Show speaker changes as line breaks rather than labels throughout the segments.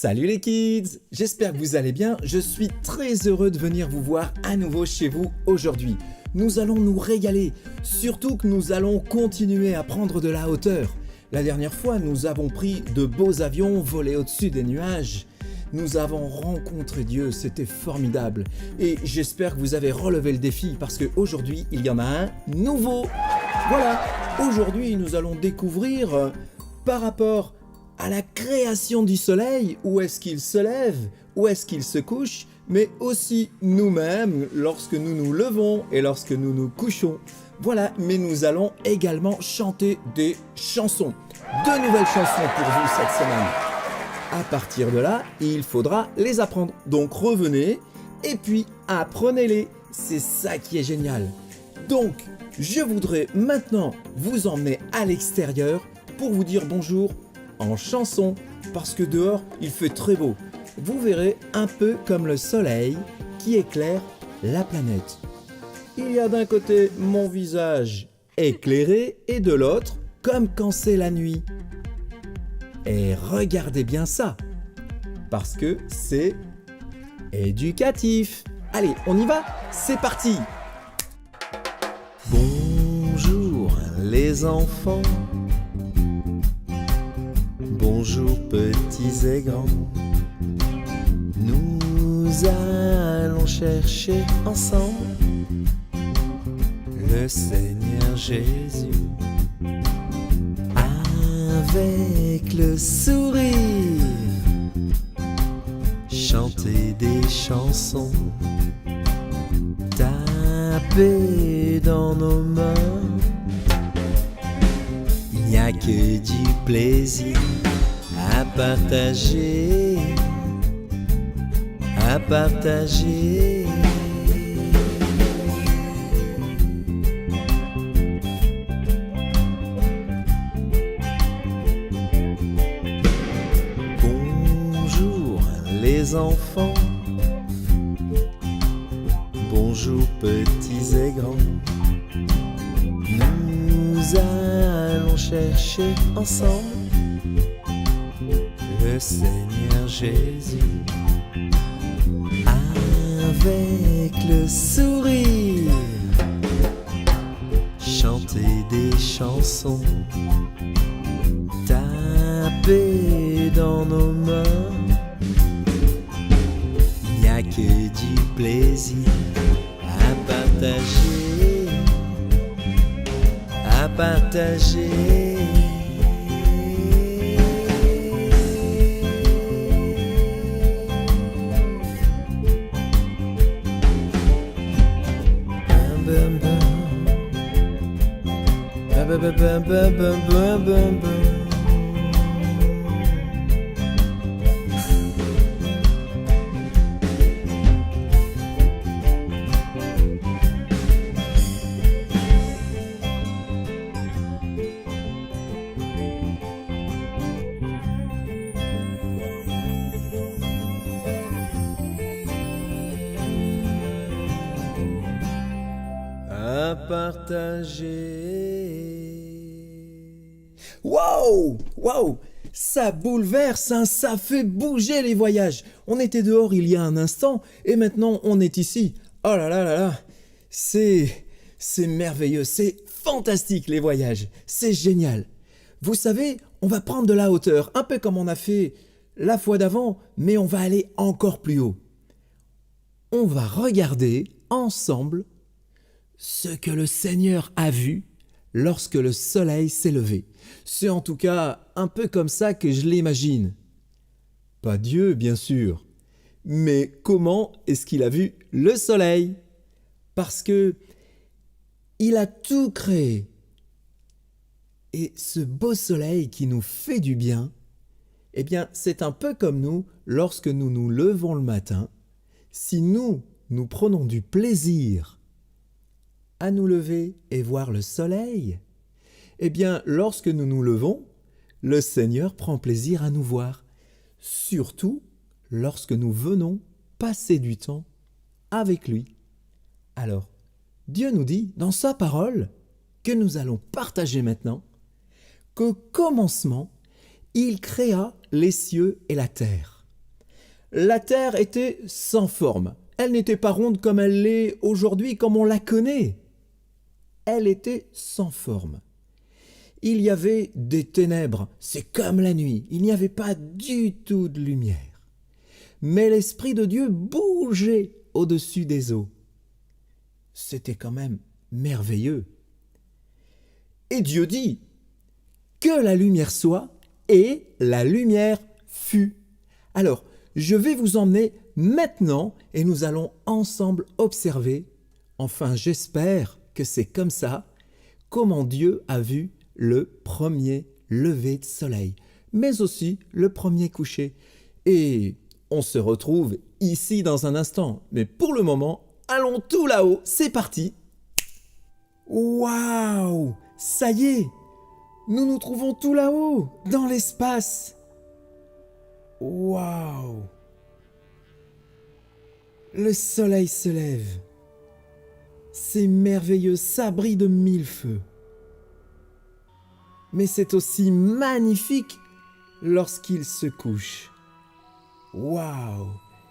Salut les kids! J'espère que vous allez bien. Je suis très heureux de venir vous voir à nouveau chez vous aujourd'hui. Nous allons nous régaler, surtout que nous allons continuer à prendre de la hauteur. La dernière fois, nous avons pris de beaux avions volés au-dessus des nuages. Nous avons rencontré Dieu, c'était formidable. Et j'espère que vous avez relevé le défi parce qu'aujourd'hui, il y en a un nouveau. Voilà, aujourd'hui, nous allons découvrir par rapport à la création du soleil, où est-ce qu'il se lève, où est-ce qu'il se couche, mais aussi nous-mêmes lorsque nous nous levons et lorsque nous nous couchons. Voilà, mais nous allons également chanter des chansons. De nouvelles chansons pour vous cette semaine. À partir de là, il faudra les apprendre. Donc revenez et puis apprenez-les. C'est ça qui est génial. Donc, je voudrais maintenant vous emmener à l'extérieur pour vous dire bonjour en chanson, parce que dehors, il fait très beau. Vous verrez un peu comme le soleil qui éclaire la planète. Il y a d'un côté mon visage éclairé et de l'autre, comme quand c'est la nuit. Et regardez bien ça, parce que c'est éducatif. Allez, on y va? C'est parti! Bonjour les enfants. Bonjour petits et grands, nous allons chercher ensemble le Seigneur Jésus. Avec le sourire, chanter des chansons, taper dans nos mains. Il n'y a que du plaisir à partager, à partager. Bonjour les enfants, bonjour petits et grands. Nous allons chercher ensemble le Seigneur Jésus. Avec le sourire, chanter des chansons, taper dans nos mains. Il n'y a que du plaisir à partager, à partager. À partager. Waouh! Waouh! Ça bouleverse, hein, ça fait bouger les voyages. On était dehors il y a un instant et maintenant on est ici. Oh là là là là! C'est merveilleux, c'est fantastique les voyages. C'est génial. Vous savez, on va prendre de la hauteur, un peu comme on a fait la fois d'avant, mais on va aller encore plus haut. On va regarder ensemble ce que le Seigneur a vu lorsque le soleil s'est levé. C'est en tout cas un peu comme ça que je l'imagine. Pas Dieu, bien sûr, mais comment est-ce qu'il a vu le soleil? Parce que il a tout créé. Et ce beau soleil qui nous fait du bien, eh bien, c'est un peu comme nous lorsque nous nous levons le matin. Si nous prenons du plaisir à nous lever et voir le soleil, eh bien, lorsque nous nous levons, le Seigneur prend plaisir à nous voir, surtout lorsque nous venons passer du temps avec lui. Alors, Dieu nous dit dans sa parole que nous allons partager maintenant qu'au commencement, il créa les cieux et la terre. La Terre était sans forme. Elle n'était pas ronde comme elle l'est aujourd'hui, comme on la connaît. Elle était sans forme. Il y avait des ténèbres, c'est comme la nuit, il n'y avait pas du tout de lumière. Mais l'Esprit de Dieu bougeait au-dessus des eaux. C'était quand même merveilleux. Et Dieu dit que la lumière soit, et la lumière fut. Alors, je vais vous emmener maintenant et nous allons ensemble observer, enfin j'espère que c'est comme ça, comment Dieu a vu le premier lever de soleil, mais aussi le premier coucher. Et on se retrouve ici dans un instant, mais pour le moment, allons tout là-haut, c'est parti. Waouh! Ça y est, nous nous trouvons tout là-haut, dans l'espace. Waouh! Le soleil se lève. C'est merveilleux, ça brille de mille feux. Mais c'est aussi magnifique lorsqu'il se couche. Waouh!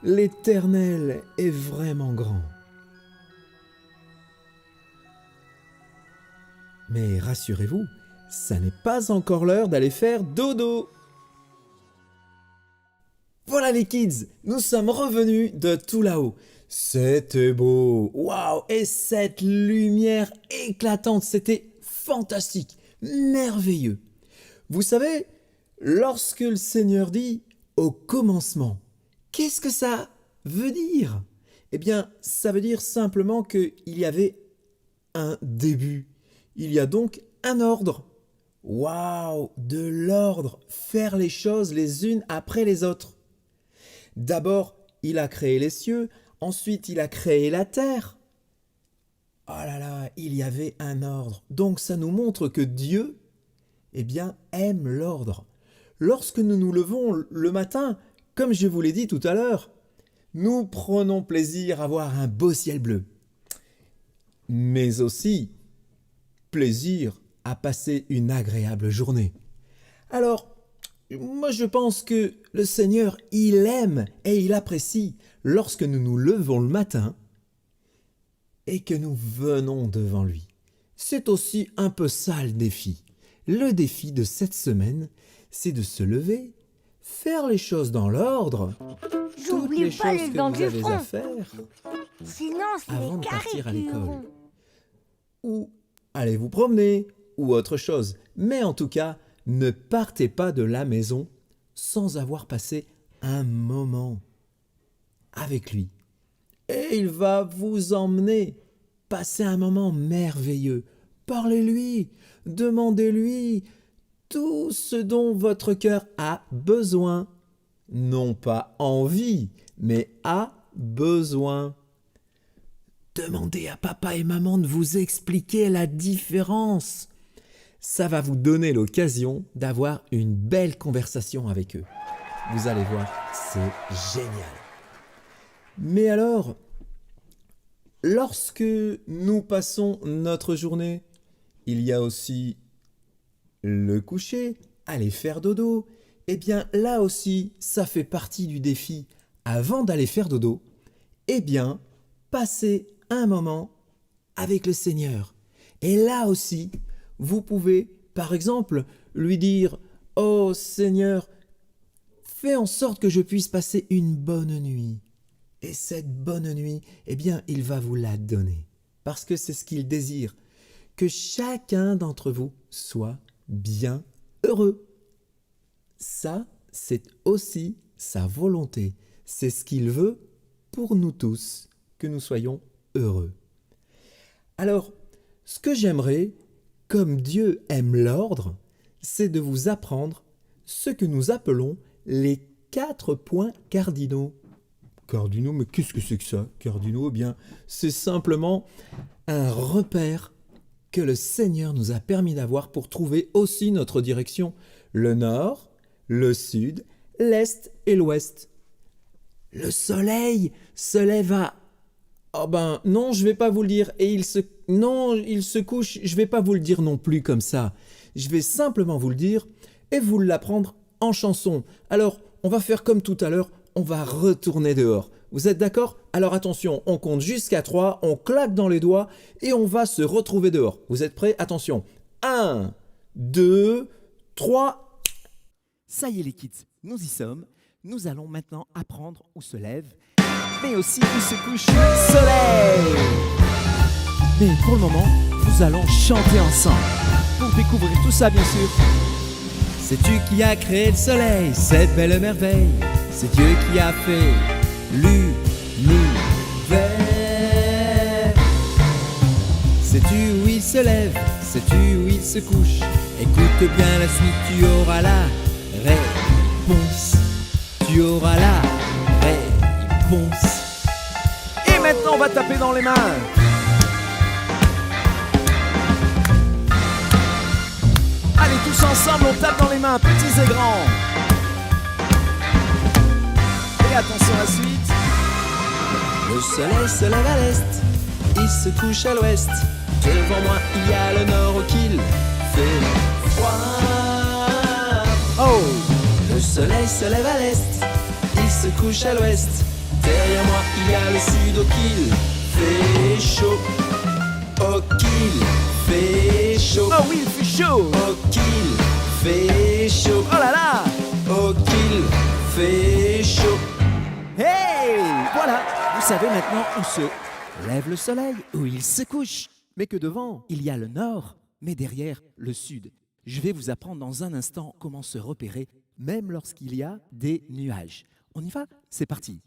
L'Éternel est vraiment grand. Mais rassurez-vous, ça n'est pas encore l'heure d'aller faire dodo. Voilà les kids, nous sommes revenus de tout là-haut. C'était beau, waouh! Et cette lumière éclatante, c'était fantastique, merveilleux. Vous savez, lorsque le Seigneur dit « au commencement », qu'est-ce que ça veut dire? Eh bien, ça veut dire simplement qu'il y avait un début. Il y a donc un ordre. Waouh! De l'ordre, faire les choses les unes après les autres. D'abord, il a créé les cieux, ensuite il a créé la terre. Oh là là, il y avait un ordre. Donc ça nous montre que Dieu, eh bien, aime l'ordre. Lorsque nous nous levons le matin, comme je vous l'ai dit tout à l'heure, nous prenons plaisir à voir un beau ciel bleu. Mais aussi, plaisir à passer une agréable journée. Alors, moi je pense que le Seigneur, il aime et il apprécie lorsque nous nous levons le matin et que nous venons devant lui. C'est aussi un peu ça le défi. Le défi de cette semaine, c'est de se lever, faire les choses dans l'ordre, toutes les
pas
choses
les
que
dents
vous
du
avez
front.
à faire
Sinon, c'est
avant
les
de partir à
carrés qui
l'école.
iront.
Ou allez vous promener, ou autre chose. Mais en tout cas, ne partez pas de la maison sans avoir passé un moment avec lui. Et il va vous emmener passer un moment merveilleux. Parlez-lui, demandez-lui tout ce dont votre cœur a besoin. Non pas envie, mais a besoin. Demandez à papa et maman de vous expliquer la différence. Ça va vous donner l'occasion d'avoir une belle conversation avec eux. Vous allez voir, c'est génial. Mais alors, lorsque nous passons notre journée, il y a aussi le coucher, aller faire dodo. Eh bien, là aussi, ça fait partie du défi. Avant d'aller faire dodo, eh bien, passez un moment avec le Seigneur. Et là aussi, vous pouvez, par exemple, lui dire « Oh Seigneur, fais en sorte que je puisse passer une bonne nuit. » Et cette bonne nuit, eh bien, il va vous la donner. Parce que c'est ce qu'il désire, que chacun d'entre vous soit bien heureux. Ça, c'est aussi sa volonté. C'est ce qu'il veut pour nous tous, que nous soyons heureux. Alors, ce que j'aimerais, comme Dieu aime l'ordre, c'est de vous apprendre ce que nous appelons les 4 points cardinaux. Cardinaux, mais qu'est-ce que c'est que ça? Cardinaux, eh bien, c'est simplement un repère que le Seigneur nous a permis d'avoir pour trouver aussi notre direction, le nord, le sud, l'est et l'ouest. Le soleil se lève à... Oh ben non, je vais pas vous le dire. Et il se couche, je vais pas vous le dire non plus comme ça. Je vais simplement vous le dire et vous l'apprendre en chanson. Alors, on va faire comme tout à l'heure, on va retourner dehors. Vous êtes d'accord? Alors attention, on compte jusqu'à 3, on claque dans les doigts et on va se retrouver dehors. Vous êtes prêts? Attention. 1, 2, 3.
Ça y est les kids, nous y sommes. Nous allons maintenant apprendre où se lève, mais aussi où se couche le soleil. Mais pour le moment, nous allons chanter ensemble. Pour découvrir tout ça, bien sûr.
C'est tu qui as créé le soleil, cette belle merveille. C'est Dieu qui a fait l'univers. Sais-tu où il se lève? Sais-tu où il se couche? Écoute bien la suite, tu auras la réponse. Tu auras la réponse.
Et maintenant, on va taper dans les mains. Allez, tous ensemble, on tape dans les mains, petits et grands. Et attention à la suite.
Le soleil se lève à l'est, il se couche à l'ouest. Devant moi, il y a le nord qu'il fait froid.
Oh!
Le soleil se lève à l'est, il se couche à l'ouest. Derrière moi, il y a le sud au qu'il fait chaud. Au qu'il fait chaud.
Oh oui, il fait chaud!
Au qu'il fait chaud.
Oh là là!
Au qu'il fait chaud.
Hey! Voilà, vous savez maintenant où se lève le soleil, où il se couche. Mais que devant, il y a le nord, mais derrière, le sud. Je vais vous apprendre dans un instant comment se repérer, même lorsqu'il y a des nuages. On y va? C'est parti.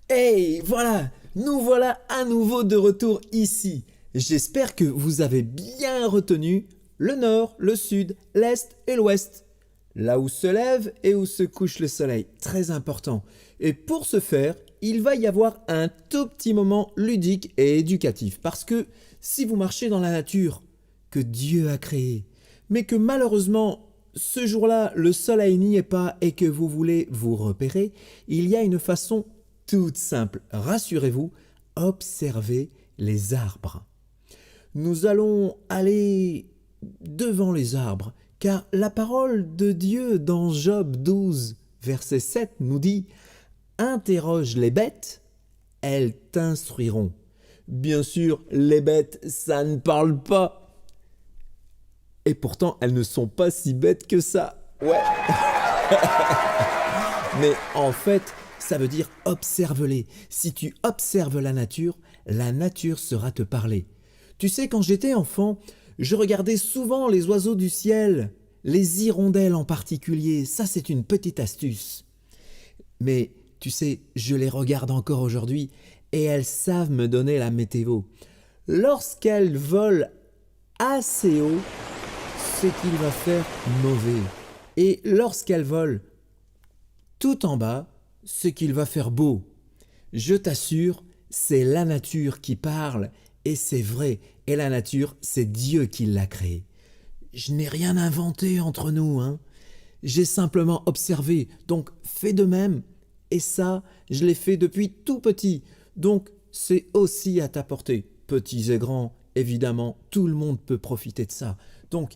Hey, voilà, nous voilà à nouveau de retour ici. J'espère que vous avez bien retenu le nord, le sud, l'est et l'ouest. Là où se lève et où se couche le soleil, très important. Et pour ce faire, il va y avoir un tout petit moment ludique et éducatif. Parce que si vous marchez dans la nature que Dieu a créée, mais que malheureusement, ce jour-là, le soleil n'y est pas et que vous voulez vous repérer, il y a une façon toute simple. Rassurez-vous, observez les arbres. Nous allons aller devant les arbres, car la parole de Dieu dans Job 12, verset 7 nous dit « Interroge les bêtes, elles t'instruiront. » Bien sûr, les bêtes, ça ne parle pas. Et pourtant, elles ne sont pas si bêtes que ça. Ouais. Mais en fait, ça veut dire observe-les. Si tu observes la nature sera te parler. Tu sais, quand j'étais enfant, je regardais souvent les oiseaux du ciel, les hirondelles en particulier. Ça, c'est une petite astuce. Mais tu sais, je les regarde encore aujourd'hui et elles savent me donner la météo. Lorsqu'elles volent assez haut, c'est qu'il va faire mauvais. Et lorsqu'elles volent tout en bas, c'est qu'il va faire beau. Je t'assure, c'est la nature qui parle et c'est vrai. Et la nature, c'est Dieu qui l'a créée. Je n'ai rien inventé entre nous, hein. J'ai simplement observé, donc fais de même. Et ça, je l'ai fait depuis tout petit. Donc, c'est aussi à ta portée. Petits et grands, évidemment, tout le monde peut profiter de ça. Donc,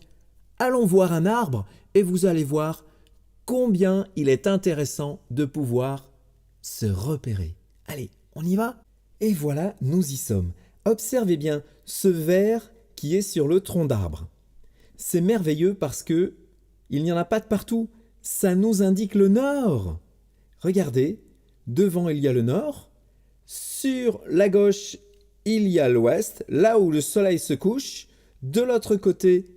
allons voir un arbre et vous allez voir combien il est intéressant de pouvoir se repérer. Allez, on y va? Et voilà, nous y sommes. Observez bien ce ver qui est sur le tronc d'arbre. C'est merveilleux parce que il n'y en a pas de partout. Ça nous indique le nord. Regardez, devant il y a le nord. Sur la gauche, il y a l'ouest, là où le soleil se couche. De l'autre côté,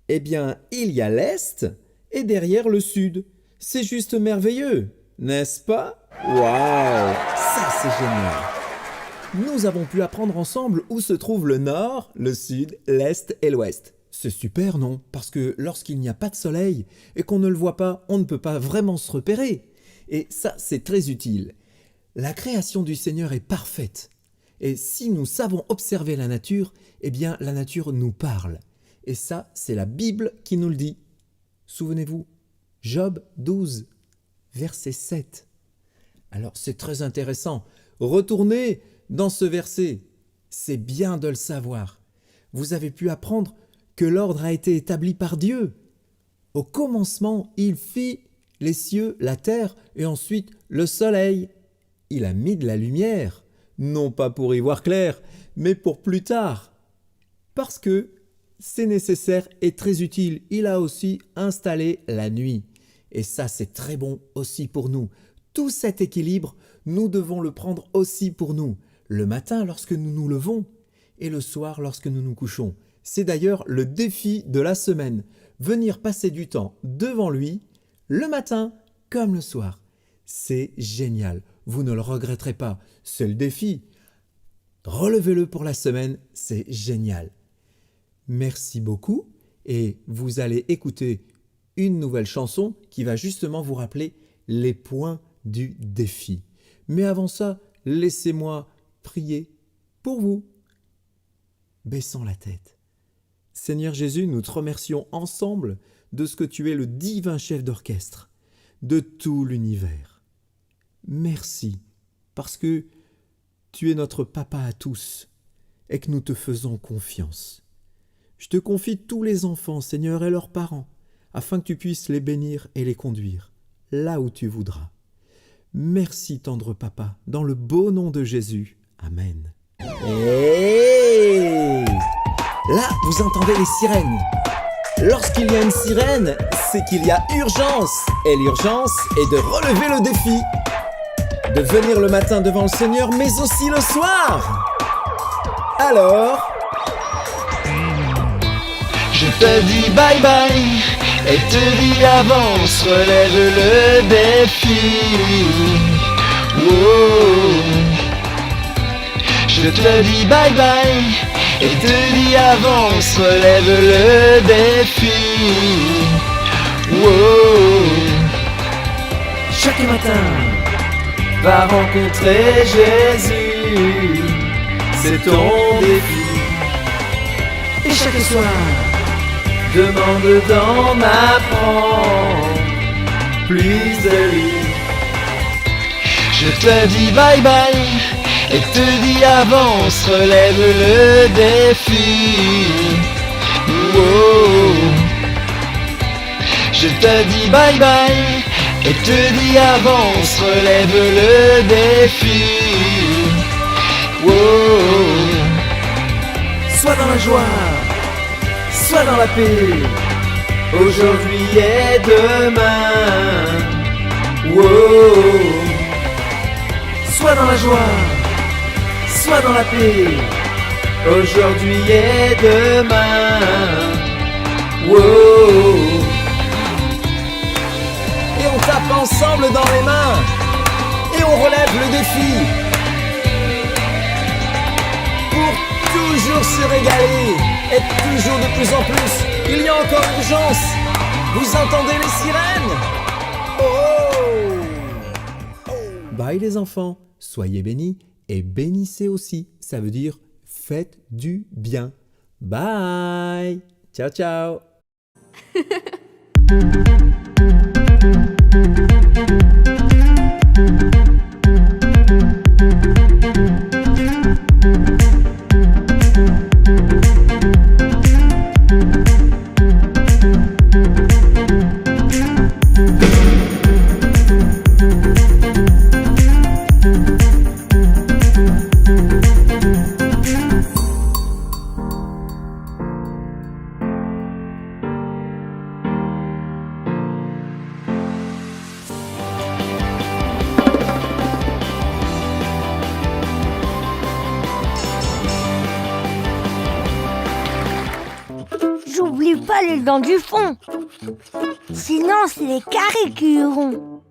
eh bien, il y a l'est. Et derrière, le sud. C'est juste merveilleux, n'est-ce pas? Waouh! Ça, c'est génial. Nous avons pu apprendre ensemble où se trouvent le nord, le sud, l'est et l'ouest. C'est super, non? Parce que lorsqu'il n'y a pas de soleil et qu'on ne le voit pas, on ne peut pas vraiment se repérer. Et ça, c'est très utile. La création du Seigneur est parfaite. Et si nous savons observer la nature, eh bien, la nature nous parle. Et ça, c'est la Bible qui nous le dit. Souvenez-vous, Job 12, verset 7. Alors, c'est très intéressant. Retournez dans ce verset. C'est bien de le savoir. Vous avez pu apprendre que l'ordre a été établi par Dieu. Au commencement, il fit les cieux, la terre et ensuite le soleil. Il a mis de la lumière, non pas pour y voir clair, mais pour plus tard. Parce que c'est nécessaire et très utile. Il a aussi installé la nuit. Et ça, c'est très bon aussi pour nous. Tout cet équilibre, nous devons le prendre aussi pour nous. Le matin lorsque nous nous levons et le soir lorsque nous nous couchons. C'est d'ailleurs le défi de la semaine. Venir passer du temps devant lui, le matin comme le soir. C'est génial. Vous ne le regretterez pas. C'est le défi. Relevez-le pour la semaine, c'est génial. Merci beaucoup et vous allez écouter une nouvelle chanson qui va justement vous rappeler les points du défi. Mais avant ça, laissez-moi prier pour vous. Baissons la tête. Seigneur Jésus, nous te remercions ensemble de ce que tu es le divin chef d'orchestre de tout l'univers. Merci parce que tu es notre papa à tous et que nous te faisons confiance. Je te confie tous les enfants, Seigneur, et leurs parents, afin que tu puisses les bénir et les conduire là où tu voudras. Merci, tendre papa, dans le beau nom de Jésus. Amen. Hey! Là, vous entendez les sirènes. Lorsqu'il y a une sirène, c'est qu'il y a urgence. Et l'urgence est de relever le défi. De venir le matin devant le Seigneur, mais aussi le soir. Alors,
je te dis bye bye et te dis avance, relève le défi. Oh. Je te dis bye bye et te dis avance, relève le défi. Oh.
Chaque matin,
Va rencontrer Jésus, c'est ton défi.
et chaque soir,
Demande d'en apprendre plus de lui. Je te dis bye bye et te dis avance, relève le défi. Oh. Je te dis bye bye et te dis avance, relève le défi. Oh.
soit dans la joie, soit dans la paix.
Aujourd'hui et demain. Oh.
Soit dans la joie, soit dans la paix.
Aujourd'hui et demain. Oh.
et on tape ensemble dans les mains. Et on relève le défi. Pour toujours se régaler. Et toujours de plus en plus. Il y a encore urgence. Vous entendez les sirènes? Oh! Bye les enfants. Soyez bénis et bénissez aussi. Ça veut dire faites du bien. Bye. Ciao, ciao.
J'oublie pas les dents du fond. Sinon, c'est les carrés qui iront.